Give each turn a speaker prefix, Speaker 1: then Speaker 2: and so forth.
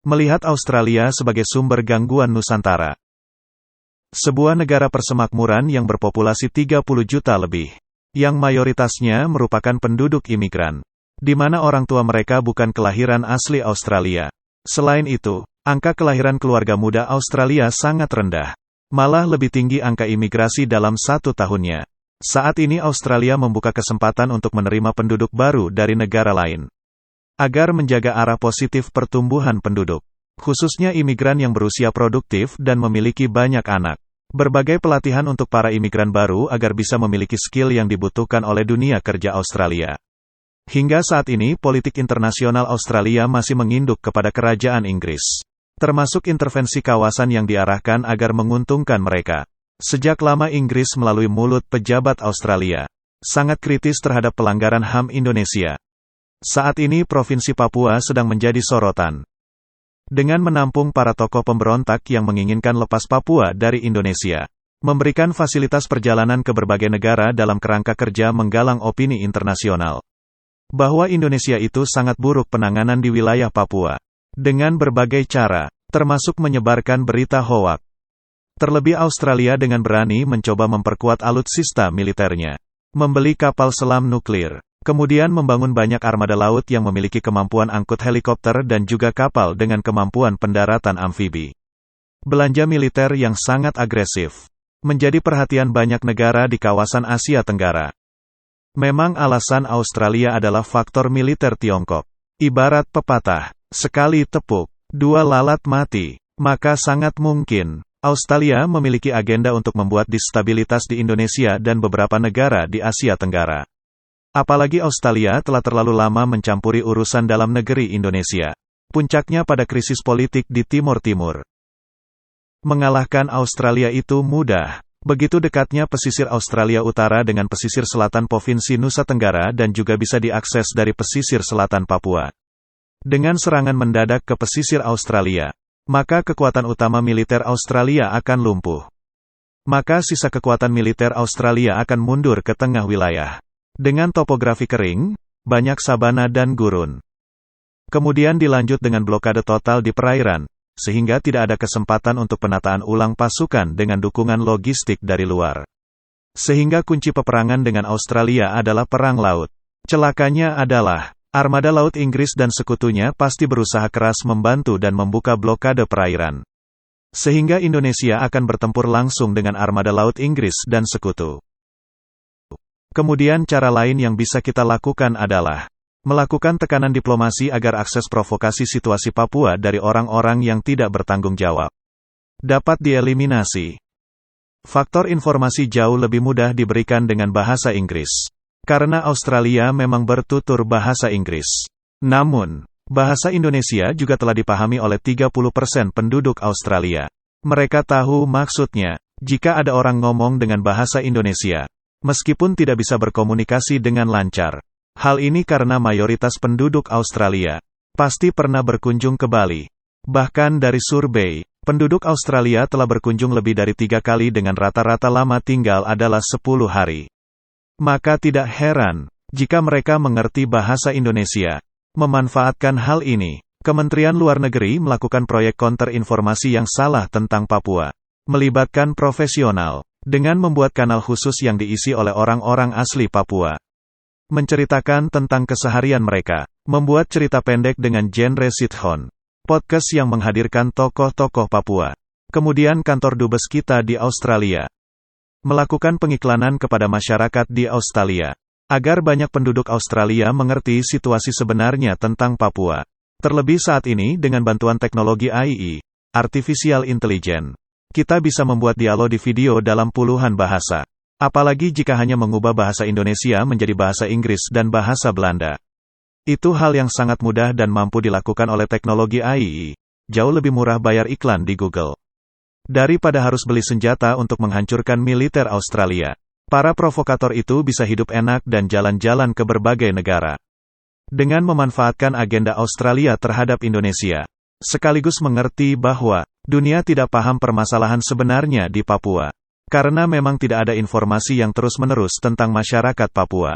Speaker 1: Melihat Australia sebagai sumber gangguan Nusantara. Sebuah negara persemakmuran yang berpopulasi 30 juta lebih, yang mayoritasnya merupakan penduduk imigran, di mana orang tua mereka bukan kelahiran asli Australia. Selain itu, angka kelahiran keluarga muda Australia sangat rendah. Malah lebih tinggi angka imigrasi dalam 1 tahunnya. Saat ini Australia membuka kesempatan untuk menerima penduduk baru dari negara lain, agar menjaga arah positif pertumbuhan penduduk, khususnya imigran yang berusia produktif dan memiliki banyak anak. Berbagai pelatihan untuk para imigran baru agar bisa memiliki skill yang dibutuhkan oleh dunia kerja Australia. Hingga saat ini politik internasional Australia masih menginduk kepada kerajaan Inggris, termasuk intervensi kawasan yang diarahkan agar menguntungkan mereka. Sejak lama Inggris melalui mulut pejabat Australia, sangat kritis terhadap pelanggaran HAM Indonesia. Saat ini Provinsi Papua sedang menjadi sorotan, dengan menampung para tokoh pemberontak yang menginginkan lepas Papua dari Indonesia, memberikan fasilitas perjalanan ke berbagai negara dalam kerangka kerja menggalang opini internasional, bahwa Indonesia itu sangat buruk penanganan di wilayah Papua, dengan berbagai cara, termasuk menyebarkan berita hoak. Terlebih Australia dengan berani mencoba memperkuat alutsista militernya, membeli kapal selam nuklir, kemudian membangun banyak armada laut yang memiliki kemampuan angkut helikopter dan juga kapal dengan kemampuan pendaratan amfibi. Belanja militer yang sangat agresif, menjadi perhatian banyak negara di kawasan Asia Tenggara. Memang alasan Australia adalah faktor militer Tiongkok. Ibarat pepatah, sekali tepuk, 2 lalat mati, maka sangat mungkin Australia memiliki agenda untuk membuat distabilitas di Indonesia dan beberapa negara di Asia Tenggara. Apalagi Australia telah terlalu lama mencampuri urusan dalam negeri Indonesia. Puncaknya pada krisis politik di Timur Timur. Mengalahkan Australia itu mudah. Begitu dekatnya pesisir Australia Utara dengan pesisir selatan Provinsi Nusa Tenggara dan juga bisa diakses dari pesisir selatan Papua. Dengan serangan mendadak ke pesisir Australia, maka kekuatan utama militer Australia akan lumpuh. Maka sisa kekuatan militer Australia akan mundur ke tengah wilayah, dengan topografi kering, banyak sabana dan gurun. Kemudian dilanjut dengan blokade total di perairan, sehingga tidak ada kesempatan untuk penataan ulang pasukan dengan dukungan logistik dari luar. Sehingga kunci peperangan dengan Australia adalah perang laut. Celakanya adalah, armada laut Inggris dan sekutunya pasti berusaha keras membantu dan membuka blokade perairan. Sehingga Indonesia akan bertempur langsung dengan armada laut Inggris dan sekutu. Kemudian cara lain yang bisa kita lakukan adalah melakukan tekanan diplomasi agar akses provokasi situasi Papua dari orang-orang yang tidak bertanggung jawab dapat dieliminasi. Faktor informasi jauh lebih mudah diberikan dengan bahasa Inggris, karena Australia memang bertutur bahasa Inggris. Namun, bahasa Indonesia juga telah dipahami oleh 30% penduduk Australia. Mereka tahu maksudnya, jika ada orang ngomong dengan bahasa Indonesia, meskipun tidak bisa berkomunikasi dengan lancar. Hal ini karena mayoritas penduduk Australia pasti pernah berkunjung ke Bali. Bahkan dari survei, penduduk Australia telah berkunjung lebih dari 3 kali dengan rata-rata lama tinggal adalah 10 hari. Maka tidak heran, jika mereka mengerti bahasa Indonesia. Memanfaatkan hal ini, Kementerian Luar Negeri melakukan proyek counter informasi yang salah tentang Papua. Melibatkan profesional, dengan membuat kanal khusus yang diisi oleh orang-orang asli Papua. Menceritakan tentang keseharian mereka. Membuat cerita pendek dengan genre sitcom. Podcast yang menghadirkan tokoh-tokoh Papua. Kemudian kantor dubes kita di Australia melakukan pengiklanan kepada masyarakat di Australia, agar banyak penduduk Australia mengerti situasi sebenarnya tentang Papua. Terlebih saat ini dengan bantuan teknologi AI, Artificial Intelligence, kita bisa membuat dialog di video dalam puluhan bahasa. Apalagi jika hanya mengubah bahasa Indonesia menjadi bahasa Inggris dan bahasa Belanda. Itu hal yang sangat mudah dan mampu dilakukan oleh teknologi AI. Jauh lebih murah bayar iklan di Google, daripada harus beli senjata untuk menghancurkan militer Australia. Para provokator itu bisa hidup enak dan jalan-jalan ke berbagai negara. Dengan memanfaatkan agenda Australia terhadap Indonesia. Sekaligus mengerti bahwa dunia tidak paham permasalahan sebenarnya di Papua. Karena memang tidak ada informasi yang terus-menerus tentang masyarakat Papua.